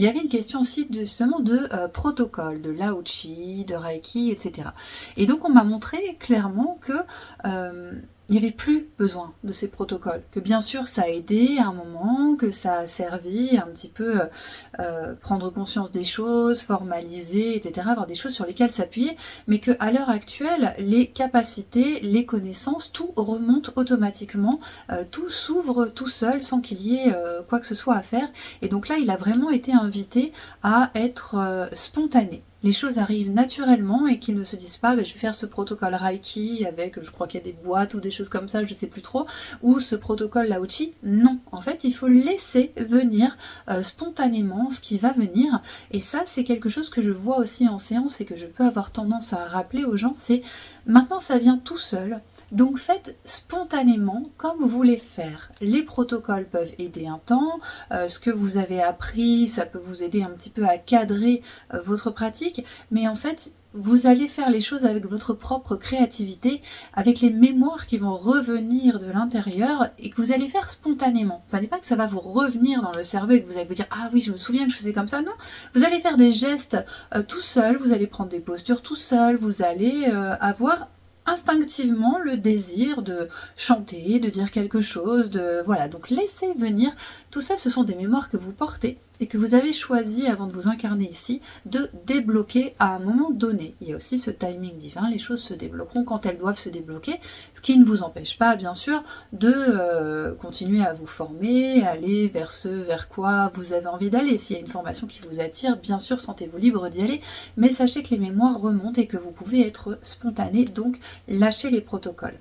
il y avait une question aussi justement de protocole, de Lao Chi, de Reiki, etc. Et donc on m'a montré clairement que il n'y avait plus besoin de ces protocoles, que bien sûr ça a aidé à un moment, que ça a servi un petit peu prendre conscience des choses, formaliser, etc., avoir des choses sur lesquelles s'appuyer, mais qu'à l'heure actuelle, les capacités, les connaissances, tout remonte automatiquement, tout s'ouvre tout seul sans qu'il y ait quoi que ce soit à faire. Et donc là, il a vraiment été invité à être spontané. Les choses arrivent naturellement et qu'ils ne se disent pas, bah, je vais faire ce protocole Reiki avec, je crois qu'il y a des boîtes ou des choses comme ça, je sais plus trop, ou ce protocole Lao Chi. Non, en fait, il faut laisser venir spontanément ce qui va venir. Et ça, c'est quelque chose que je vois aussi en séance et que je peux avoir tendance à rappeler aux gens, c'est maintenant ça vient tout seul. Donc faites spontanément comme vous voulez faire. Les protocoles peuvent aider un temps, ce que vous avez appris, ça peut vous aider un petit peu à cadrer votre pratique, mais en fait, vous allez faire les choses avec votre propre créativité, avec les mémoires qui vont revenir de l'intérieur et que vous allez faire spontanément. Ça n'est pas que ça va vous revenir dans le cerveau et que vous allez vous dire « Ah oui, je me souviens que je faisais comme ça ». Non, vous allez faire des gestes tout seul, vous allez prendre des postures tout seul, vous allez avoir instinctivement le désir de chanter, de dire quelque chose, de voilà, donc laissez venir, tout ça ce sont des mémoires que vous portez et que vous avez choisi avant de vous incarner ici de débloquer à un moment donné. Il y a aussi ce timing divin, les choses se débloqueront quand elles doivent se débloquer, ce qui ne vous empêche pas bien sûr de continuer à vous former, aller vers ce vers quoi vous avez envie d'aller. S'il y a une formation qui vous attire, bien sûr sentez-vous libre d'y aller, mais sachez que les mémoires remontent et que vous pouvez être spontané, donc lâchez les protocoles.